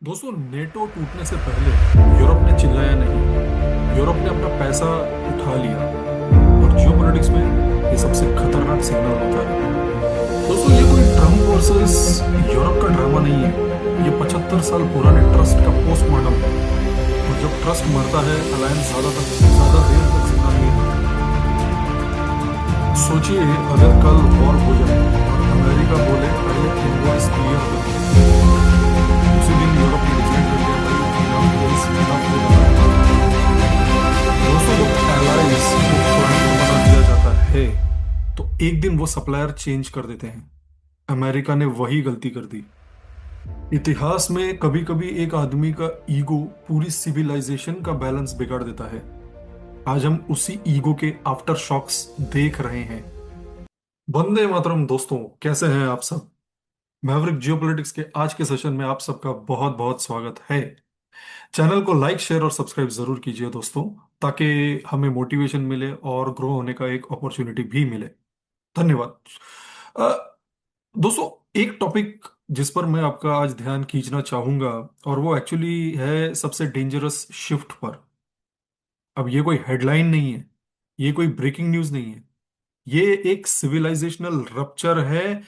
दोस्तों, नेटो टूटने से पहले यूरोप ने चिल्लाया नहीं। यूरोप ने अपना पैसा उठा लिया। और जियोपॉलिटिक्स में ये सबसे खतरनाक सिग्नल होता है। दोस्तों, ये कोई ट्रम्प वर्सेस यूरोप का ड्रामा नहीं है। ये 75 साल पुराने ट्रस्ट का पोस्टमार्टम है। और जब ट्रस्ट मरता है, अलायंस ज्यादा देर तक जिंदा नहीं रहता। सोचिए, अगर कल वॉर हो जाए और अमेरिका बोले पहले इनवॉइस क्लियर करो। उसी दिन यूरोप ने डिसाइड कर लिया भाई, इनफ इज इनफ। दोस्तों, जब एलाइज को फ्रंट बना दिया जाता है तो एक दिन वो सप्लायर चेंज कर देते हैं। अमेरिका ने वही गलती कर दी। इतिहास में कभी कभी एक आदमी का ईगो पूरी सिविलाइजेशन का बैलेंस बिगाड़ देता है। आज हम उसी ईगो के आफ्टर शॉक्स देख रहे हैं। वंदे मातरम दोस्तों, कैसे हैं आप सब। मैवरिक जियोपॉलिटिक्स के आज के सेशन में आप सबका बहुत बहुत स्वागत है। चैनल को लाइक शेयर और सब्सक्राइब जरूर कीजिए दोस्तों, ताकि हमें मोटिवेशन मिले और ग्रो होने का एक अपॉर्चुनिटी भी मिले। धन्यवाद। अ, दोस्तों, एक टॉपिक जिस पर मैं आपका आज ध्यान खींचना चाहूंगा, और वो एक्चुअली है सबसे डेंजरस शिफ्ट पर। अब ये कोई हेडलाइन नहीं है, ये कोई ब्रेकिंग न्यूज नहीं है। ये एक सिविलाइजेशनल रप्चर है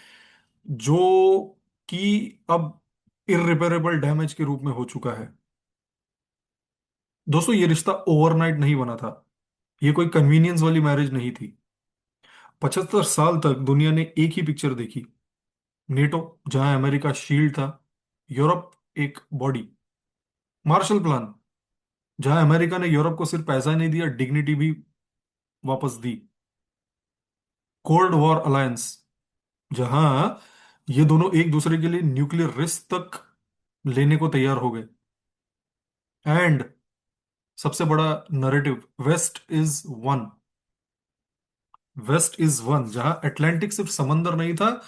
जो कि अब इररिपेरेबल डैमेज के रूप में हो चुका है। दोस्तों, ये रिश्ता ओवरनाइट नहीं बना था। ये कोई कन्वीनियंस वाली मैरिज नहीं थी। 75 साल तक दुनिया ने एक ही पिक्चर देखी। नेटो, जहां अमेरिका शील्ड था। यूरोप, एक बॉडी। मार्शल प्लान, जहां अमेरिका ने यूरोप को सिर्फ पैसा नहीं दिया, डिग्निटी भी वापस दी। कोल्ड वॉर अलायंस, जहां ये दोनों एक दूसरे के लिए न्यूक्लियर रिस्क तक लेने को तैयार हो गए। एंड सबसे बड़ा narrative, west is one. West is one, जहां अटलांटिक सिर्फ समंदर नहीं था,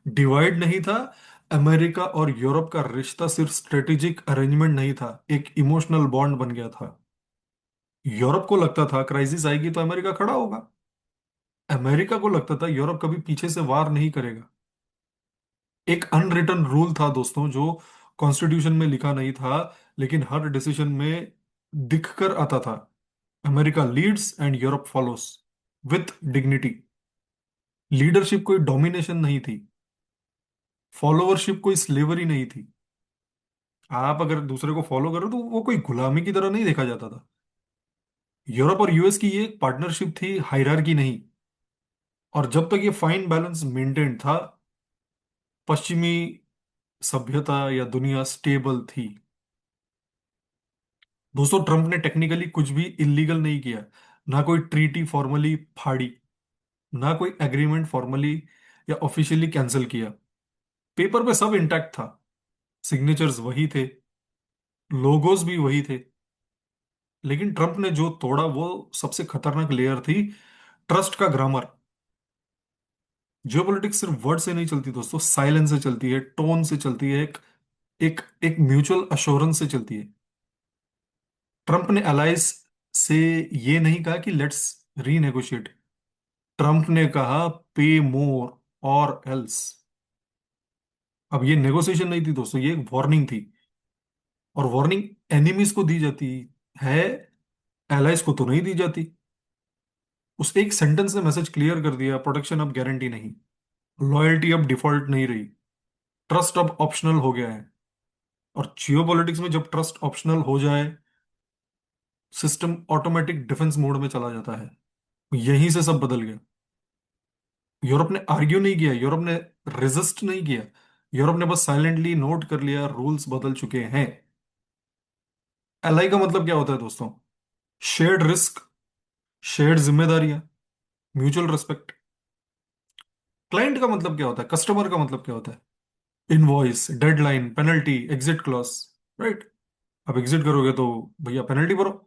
डिवाइड नहीं था। अमेरिका और यूरोप का रिश्ता सिर्फ स्ट्रेटेजिक अरेंजमेंट नहीं था, एक इमोशनल बॉन्ड बन गया था। यूरोप को लगता था क्राइसिस आएगी तो अमेरिका खड़ा होगा। अमेरिका को लगता था यूरोप कभी पीछे से वार नहीं करेगा। एक अनरिटन रूल था दोस्तों, जो कॉन्स्टिट्यूशन में लिखा नहीं था, लेकिन हर डिसीजन में दिख कर आता था। America Leeds and Europe follows with dignity. Leadership कोई डोमिनेशन नहीं थी, फॉलोवरशिप कोई स्लेवरी नहीं थी। आप अगर दूसरे को फॉलो करो तो वो कोई गुलामी की तरह नहीं देखा जाता था। यूरोप और यूएस की ये एक पार्टनरशिप थी, हायरार्की नहीं। और जब तक ये फाइन बैलेंस मेंटेन था, पश्चिमी सभ्यता या दुनिया स्टेबल थी। दोस्तों, ट्रंप ने टेक्निकली कुछ भी इलीगल नहीं किया। ना कोई ट्रीटी फॉर्मली फाड़ी, ना कोई एग्रीमेंट फॉर्मली या ऑफिशियली कैंसिल किया। पेपर पे सब इंटैक्ट था। सिग्नेचर्स वही थे, लोगोस भी वही थे। लेकिन ट्रंप ने जो तोड़ा वो सबसे खतरनाक लेयर थी, ट्रस्ट का ग्रामर। जियोपॉलिटिक्स सिर्फ वर्ड से नहीं चलती दोस्तों, साइलेंस से चलती है, टोन से चलती है, एक एक एक म्यूचुअल अश्योरेंस से चलती है। ट्रंप ने अलाइज से ये नहीं कहा कि लेट्स रीनेगोशिएट। ट्रंप ने कहा पे मोर और एल्स। अब ये नेगोशिएशन नहीं थी दोस्तों, ये एक वार्निंग थी। और वार्निंग एनिमीज को दी जाती है, एलाइज को तो नहीं दी जाती। उस एक सेंटेंस ने मैसेज क्लियर कर दिया, प्रोटेक्शन अब गारंटी नहीं, लॉयल्टी अब डिफॉल्ट नहीं रही, ट्रस्ट अब ऑप्शनल हो गया है। और जियो पॉलिटिक्स में जब ट्रस्ट ऑप्शनल हो जाए, सिस्टम ऑटोमेटिक डिफेंस मोड में चला जाता है। यहीं से सब बदल गया। यूरोप ने आर्ग्यू नहीं किया, यूरोप ने रेजिस्ट नहीं किया। यूरोप ने बस साइलेंटली नोट कर लिया, रूल्स बदल चुके हैं। एलआई का मतलब क्या होता है दोस्तों? शेयर्ड रिस्क, शेयर्ड जिम्मेदारियां, म्यूचुअल रिस्पेक्ट। क्लाइंट का मतलब क्या होता है? कस्टमर का मतलब क्या होता है? Invoice, deadline, penalty, exit clause. Right. अब एग्जिट करोगे तो भैया पेनल्टी भरो।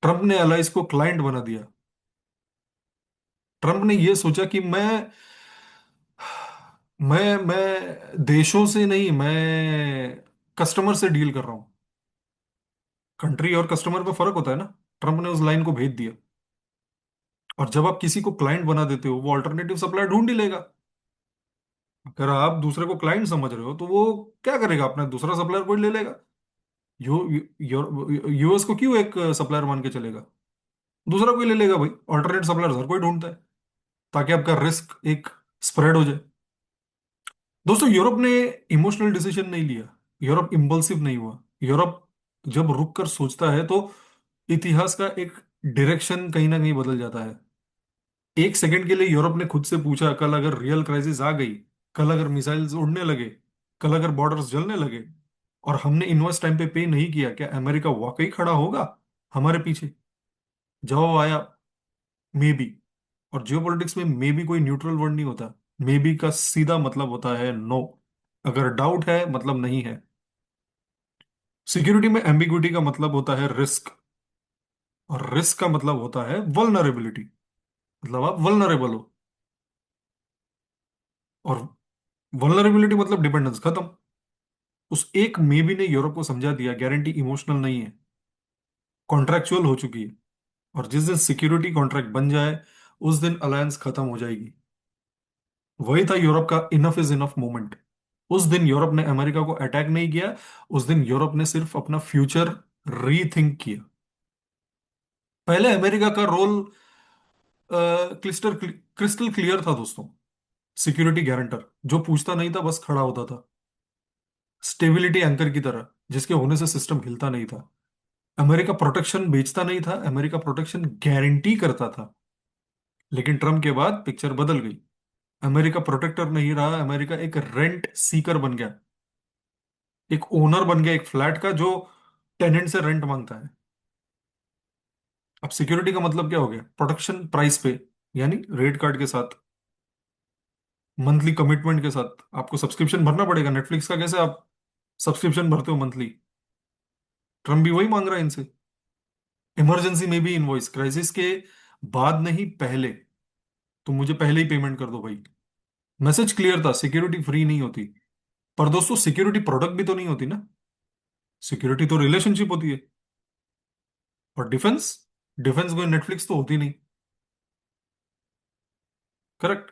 ट्रंप ने एलाइस को क्लाइंट बना दिया। ट्रंप ने यह सोचा कि मैं देशों से नहीं, मैं कस्टमर से डील कर रहा हूं। कंट्री और कस्टमर में फर्क होता है ना। ट्रंप ने उस लाइन को भेज दिया। और जब आप किसी को क्लाइंट बना देते हो, वो ऑल्टरनेटिव सप्लायर ढूंढ ही लेगा। अगर आप दूसरे को क्लाइंट समझ रहे हो तो वो क्या करेगा? अपना दूसरा सप्लायर कोई ले लेगा। यू यूएस को क्यों एक सप्लायर मान के चलेगा? दूसरा कोई ले लेगा भाई, ऑल्टरनेट सप्लायर हर कोई ढूंढता है, ताकि आपका रिस्क एक स्प्रेड हो जाए। दोस्तों, यूरोप ने इमोशनल डिसीजन नहीं लिया, यूरोप इम्पल्सिव नहीं हुआ। यूरोप जब रुक कर सोचता है तो इतिहास का एक डायरेक्शन कहीं ना कहीं बदल जाता है। एक सेकंड के लिए यूरोप ने खुद से पूछा, कल अगर रियल क्राइसिस आ गई, कल अगर मिसाइल्स उड़ने लगे, कल अगर बॉर्डर्स जलने लगे, और हमने इन्वेस्ट टाइम पे नहीं किया, क्या अमेरिका वाकई खड़ा होगा हमारे पीछे? जवाब आया, मे बी। और जियोपॉलिटिक्स में मे बी कोई न्यूट्रल वर्ड नहीं होता। मे बी का सीधा मतलब होता है नो। अगर डाउट है मतलब नहीं है। सिक्योरिटी में एम्बिग्विटी का मतलब होता है रिस्क, और रिस्क का मतलब होता है वल्नरेबिलिटी, मतलब आप वल्नरेबल हो। और वल्नरेबिलिटी मतलब डिपेंडेंस खत्म। उस एक मे बी ने यूरोप को समझा दिया, गारंटी इमोशनल नहीं है, कॉन्ट्रेक्चुअल हो चुकी है। और जिस दिन सिक्योरिटी कॉन्ट्रैक्ट बन जाए, उस दिन अलायंस खत्म हो जाएगी। वही था यूरोप का इनफ इज इनफ मोमेंट। उस दिन यूरोप ने अमेरिका को अटैक नहीं किया, उस दिन यूरोप ने सिर्फ अपना फ्यूचर रीथिंक किया। पहले अमेरिका का रोल क्लिस्टर क्रिस्टल क्लियर था दोस्तों। सिक्योरिटी गारंटर, जो पूछता नहीं था, बस खड़ा होता था। स्टेबिलिटी एंकर की तरह, जिसके होने से सिस्टम हिलता नहीं था। अमेरिका प्रोटेक्शन बेचता नहीं था, अमेरिका प्रोटेक्शन गारंटी करता था। लेकिन ट्रम्प के बाद पिक्चर बदल गई। अमेरिका प्रोटेक्टर नहीं रहा, अमेरिका एक रेंट सीकर बन गया, एक ओनर बन गया एक फ्लैट का, जो टेनेंट से रेंट मांगता है। अब सिक्योरिटी का मतलब क्या हो गया? प्रोटेक्शन प्राइस पे, यानी रेट कार्ड के साथ, मंथली कमिटमेंट के साथ। आपको सब्सक्रिप्शन भरना पड़ेगा नेटफ्लिक्स का, कैसे आप सब्सक्रिप्शन भरते हो मंथली? ट्रम्प भी वही मांग रहा है इनसे। इमरजेंसी में भी इनवॉइस, क्राइसिस के बाद नहीं, पहले। तो मुझे पहले ही पेमेंट कर दो भाई। मैसेज क्लियर था, सिक्योरिटी फ्री नहीं होती। पर दोस्तों, सिक्योरिटी प्रोडक्ट भी तो नहीं होती ना। सिक्योरिटी तो रिलेशनशिप होती है। और डिफेंस, डिफेंस कोई नेटफ्लिक्स तो होती नहीं। करेक्ट।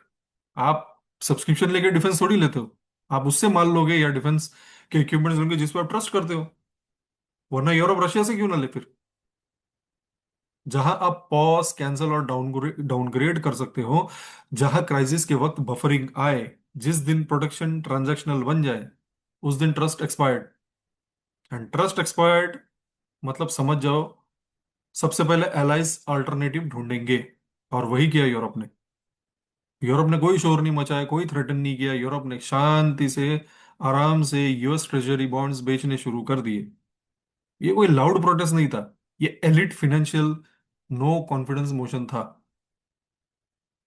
आप सब्सक्रिप्शन लेके डिफेंस थोड़ी लेते हो। आप उससे माल लोगे या डिफेंस के इक्विपमेंट्स लोगे जिस पर आप ट्रस्ट करते हो। वरना यूरोप रशिया से क्यों ना ले फिर? जहां आप पॉज, कैंसल और डाउनग्रेड कर सकते हो, जहां क्राइसिस के वक्त बफरिंग आए, जिस दिन प्रोटेक्शन ट्रांजैक्शनल बन जाए, उस दिन trust expired. And trust expired मतलब समझ जाओ, सबसे पहले एलाइज अल्टरनेटिव ढूंढेंगे। और वही किया यूरोप ने। यूरोप ने कोई शोर नहीं मचाया, कोई थ्रेटन नहीं किया। यूरोप ने शांति से, आराम से यूएस ट्रेजरी बॉन्ड्स बेचने शुरू कर दिए। ये कोई लाउड प्रोटेस्ट नहीं था, ये elite financial no confidence motion था।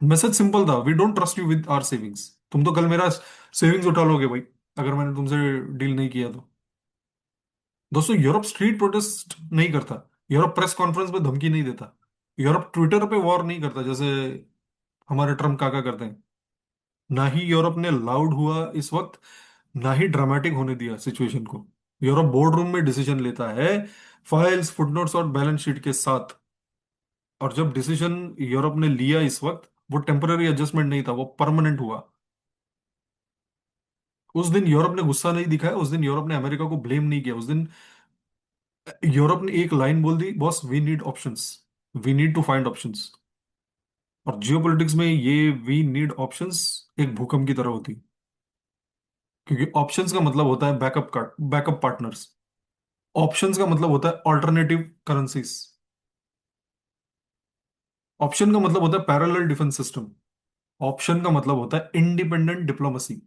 मैसेज सिंपल था, we don't trust you with our savings. तुम तो कल मेरा सेविंग्स उठा लोगे भाई, अगर मैंने तुमसे डील नहीं किया तो। दोस्तों, यूरोप स्ट्रीट प्रोटेस्ट नहीं करता, यूरोप प्रेस कॉन्फ्रेंस पे धमकी नहीं देता, यूरोप ट्विटर पे वॉर नहीं करता जैसे हमारे ट्रम्प काका करते हैं। ना ही यूरोप ने लाउड हुआ इस वक्त, ना ही ड्रामेटिक होने दिया सिचुएशन को। यूरोप बोर्ड रूम में डिसीजन लेता है, फाइल्स, फुटनोट्स और बैलेंस शीट के साथ। और जब डिसीजन यूरोप ने लिया इस वक्त, वो टेम्पररी एडजस्टमेंट नहीं था, वो परमानेंट हुआ। उस दिन यूरोप ने गुस्सा नहीं दिखाया, उस दिन यूरोप ने अमेरिका को ब्लेम नहीं किया। उस दिन यूरोप ने एक लाइन बोल दी, boss we need options, we need to find options. और जियोपॉलिटिक्स में ये वी नीड ऑप्शंस एक भूकंप की तरह होती है। क्योंकि ऑप्शंस का मतलब होता है बैकअप पार्टनर्स। ऑप्शंस का मतलब होता है ऑल्टरनेटिव करेंसीज। ऑप्शन का मतलब होता है पैरेलल डिफेंस सिस्टम। ऑप्शन का मतलब होता है इंडिपेंडेंट डिप्लोमेसी।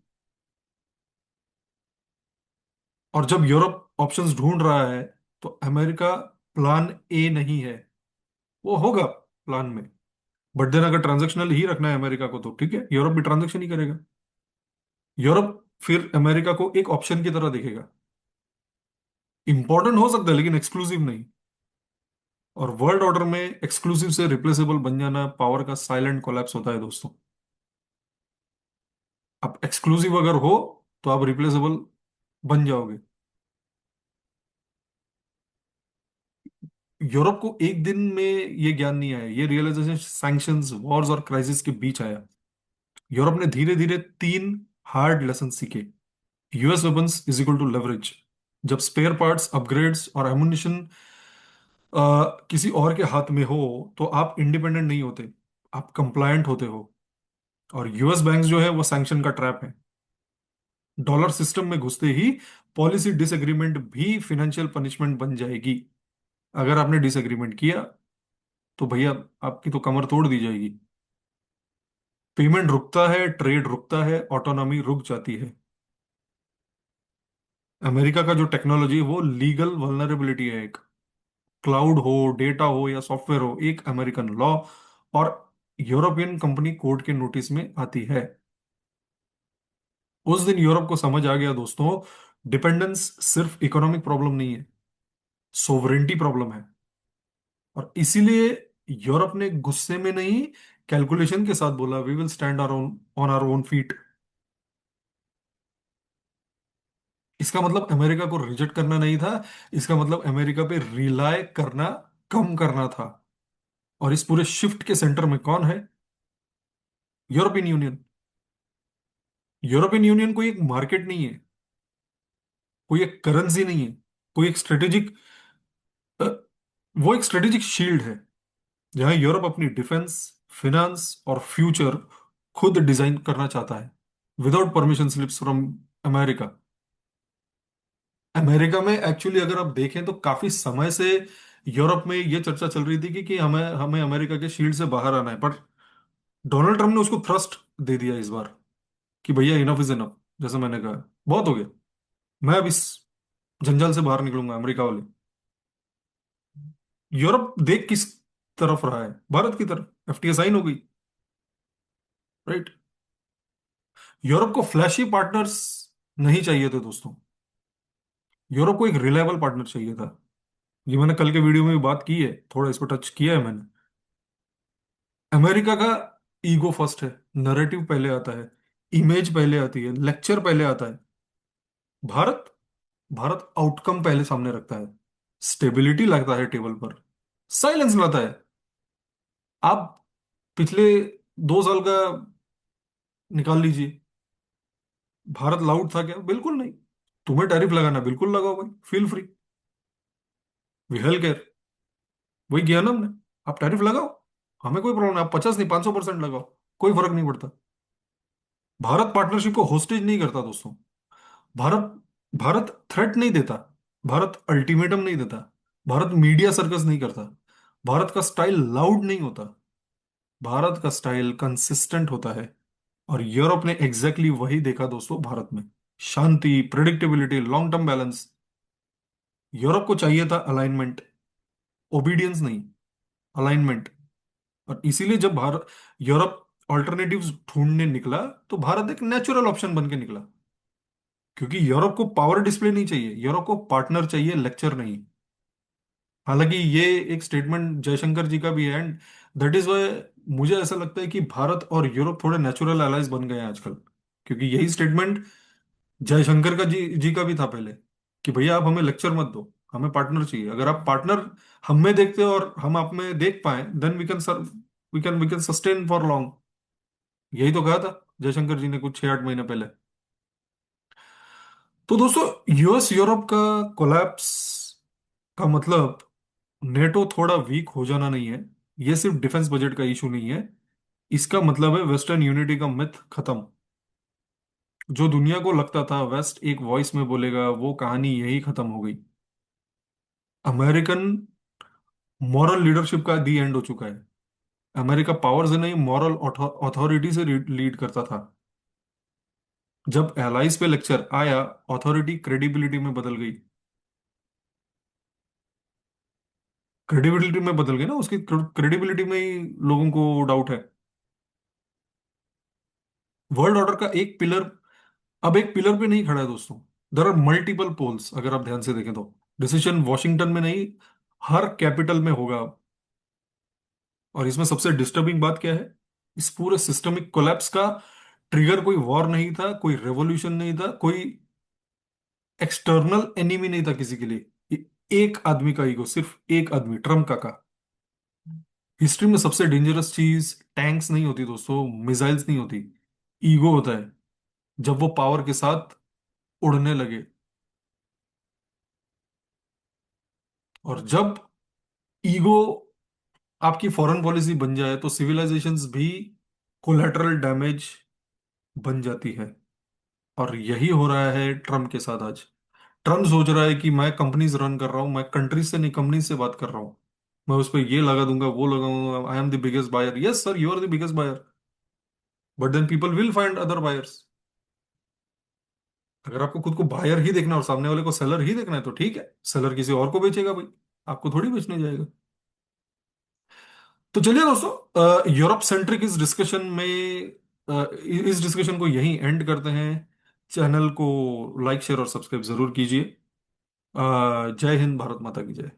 और जब यूरोप ऑप्शंस ढूंढ रहा है, तो अमेरिका प्लान ए नहीं है, वो होगा प्लान में। बट देन अगर ट्रांजेक्शनल ही रखना है अमेरिका को, तो ठीक है, यूरोप भी ट्रांजेक्शन ही करेगा। यूरोप फिर अमेरिका को एक ऑप्शन की तरह देखेगा। इंपॉर्टेंट हो सकता है लेकिन एक्सक्लूसिव नहीं। और वर्ल्ड ऑर्डर में एक्सक्लूसिव से रिप्लेसेबल बन जाना पावर का साइलेंट कोलैप्स होता है दोस्तों। आप एक्सक्लूसिव अगर हो, तो आप रिप्लेसेबल बन जाओगे। यूरोप को एक दिन में ये ज्ञान नहीं आया, ये रियलाइजेशन सैंक्शंस, वॉर्स और क्राइसिस के बीच आया। यूरोप ने धीरे धीरे तीन हार्ड लेसन सीखे। US weapons is equal to leverage, जब स्पेयर पार्ट्स, अपग्रेड्स और एमुनिशन किसी और के हाथ में हो, तो आप इंडिपेंडेंट नहीं होते, आप कंप्लायंट होते हो। और यूएस बैंक जो है वो सैंक्शन का ट्रैप है। डॉलर सिस्टम में घुसते ही पॉलिसी डिसएग्रीमेंट भी फिनेंशियल पनिशमेंट बन जाएगी। अगर आपने डिसएग्रीमेंट किया तो भैया आपकी तो कमर तोड़ दी जाएगी। पेमेंट रुकता है, ट्रेड रुकता है, ऑटोनॉमी रुक जाती है। अमेरिका का जो टेक्नोलॉजी है वो लीगल वल्नरेबिलिटी है एक। क्लाउड हो, डेटा हो या सॉफ्टवेयर हो, एक अमेरिकन लॉ और यूरोपियन कंपनी कोर्ट के नोटिस में आती है। उस दिन यूरोप को समझ आ गया दोस्तों, डिपेंडेंस सिर्फ इकोनॉमिक प्रॉब्लम नहीं है, सोवरेंटी प्रॉब्लम है। और इसीलिए यूरोप ने गुस्से में नहीं, कैलकुलेशन के साथ बोला, we will stand on our own feet. इसका मतलब अमेरिका को रिजेक्ट करना नहीं था, इसका मतलब अमेरिका पे रिलाय करना कम करना था। और इस पूरे शिफ्ट के सेंटर में कौन है? European union. यूरोपियन यूनियन कोई एक मार्केट नहीं है, कोई एक करेंसी नहीं है, कोई एक स्ट्रेटेजिक, वो एक स्ट्रेटेजिक शील्ड है जहां यूरोप अपनी डिफेंस, फिनांस और फ्यूचर खुद डिजाइन करना चाहता है, without permission slips from America. America में एक्चुअली अगर आप देखें तो काफी समय से यूरोप में ये चर्चा चल रही थी कि हमें हमें अमेरिका के शील्ड से बाहर आना है, पर डोनाल्ड ट्रम्प ने उसको थ्रस्ट दे दिया इस बार कि भैया इनफ इज इनफ। जैसे मैंने कहा, बहुत हो गया, मैं अब इस जंजाल से बाहर निकलूंगा। अमेरिका वाले, यूरोप देख किस तरफ रहा है? भारत की तरफ। एफटीए साइन हो गई, राइट। यूरोप को फ्लैशी पार्टनर्स नहीं चाहिए थे दोस्तों, यूरोप को एक रिलायबल पार्टनर चाहिए था। ये मैंने कल के वीडियो में भी बात की है, थोड़ा इस पर टच किया है मैंने। अमेरिका का ईगो फर्स्ट है, नैरेटिव पहले आता है, इमेज पहले आती है, लेक्चर पहले आता है। भारत, भारत आउटकम पहले सामने रखता है, स्टेबिलिटी लगता है टेबल पर, साइलेंस लाता है। आप पिछले 2 साल का निकाल लीजिए, भारत लाउड था क्या? बिल्कुल नहीं। तुम्हें टैरिफ लगाना बिल्कुल लगाओ भाई, feel free, we hell care. वही किया ना हमने। आप टैरिफ लगाओ, हमें कोई प्रॉब्लम नहीं, आप 50 नहीं 500% लगाओ, कोई फर्क नहीं पड़ता। भारत पार्टनरशिप को होस्टेज नहीं करता दोस्तों। भारत, भारत थ्रेट नहीं देता, भारत अल्टीमेटम नहीं देता, भारत मीडिया सर्कस नहीं करता, भारत का स्टाइल लाउड नहीं होता, भारत का स्टाइल कंसिस्टेंट होता है। और यूरोप ने एग्जैक्टली वही देखा दोस्तों भारत में, शांति, predictability, long term balance. Europe को चाहिए था अलाइनमेंट, ओबीडियंस नहीं, अलाइनमेंट। और इसीलिए जब भारत, यूरोप ऑल्टरनेटिव्स ढूंढने निकला, तो भारत एक नेचुरल ऑप्शन बन के निकला। क्योंकि यूरोप को पावर डिस्प्ले नहीं चाहिए, यूरोप को पार्टनर चाहिए, लेक्चर नहीं। हालांकि ये एक स्टेटमेंट जयशंकर जी का भी है, एंड दैट इज वाई मुझे ऐसा लगता है कि भारत और यूरोप थोड़े नेचुरल allies बन गए हैं आजकल। क्योंकि यही स्टेटमेंट जयशंकर का जी का भी था पहले, कि भैया आप हमें लेक्चर मत दो, हमें पार्टनर चाहिए। अगर आप पार्टनर हम में देखते हो और हम आप में देख पाए, then we can sustain for long. यही तो कहा था जयशंकर जी ने कुछ 6-8 महीने पहले। तो दोस्तों, यूएस यूरोप का कोलैप्स का मतलब नेटो थोड़ा वीक हो जाना नहीं है। ये सिर्फ डिफेंस बजट का इशू नहीं है, इसका मतलब है वेस्टर्न यूनिटी का मिथ खत्म। जो दुनिया को लगता था वेस्ट एक वॉइस में बोलेगा, वो कहानी यही खत्म हो गई। अमेरिकन मॉरल लीडरशिप का दी एंड हो चुका है। अमेरिका पावर से नहीं, मॉरल अथॉरिटी से लीड करता था। जब एलाइज पे लेक्चर आया, अथॉरिटी क्रेडिबिलिटी में बदल गई। क्रेडिबिलिटी में बदल गई ना, उसकी क्रेडिबिलिटी में ही लोगों को डाउट है। वर्ल्ड ऑर्डर का एक पिलर अब एक पिलर पे नहीं खड़ा है दोस्तों, देर आर मल्टीपल पोल्स। अगर आप ध्यान से देखें तो डिसीजन वॉशिंगटन में नहीं, हर कैपिटल में होगा अब। और इसमें सबसे डिस्टर्बिंग बात क्या है? इस पूरे सिस्टमिक कोलैप्स का ट्रिगर कोई वॉर नहीं था, कोई रेवोल्यूशन नहीं था, कोई एक्सटर्नल एनिमी नहीं था किसी के लिए। एक आदमी का ईगो, सिर्फ एक आदमी, ट्रम्प का। हिस्ट्री में सबसे डेंजरस चीज टैंक्स नहीं होती दोस्तों, मिसाइल्स नहीं होती, ईगो होता है। जब वो पावर के साथ उड़ने लगे, और जब ईगो आपकी फॉरेन पॉलिसी बन जाए तो सिविलाइजेशंस भी कोलेटरल डैमेज बन जाती है। और यही हो रहा है ट्रम्प के साथ आज। ट्रम्प सोच रहा है कि मैं कंपनीज रन कर रहा हूं, मैं कंट्रीज से नहीं कंपनीज से बात कर रहा हूं, मैं उस पर ये लगा दूंगा वो लगाऊंगा, I am the biggest buyer. Yes sir, you are the biggest buyer, but then people will find other buyers. अगर आपको खुद को बायर ही देखना है और सामने वाले को सेलर ही देखना है तो ठीक है, सेलर किसी और को बेचेगा भाई, आपको थोड़ी बेचने जाएगा। तो चलिए दोस्तों, यूरोप सेंट्रिक इस डिस्कशन में, इस डिस्कशन को यहीं एंड करते हैं। चैनल को लाइक शेयर और सब्सक्राइब जरूर कीजिए। जय हिंद, भारत माता की जय।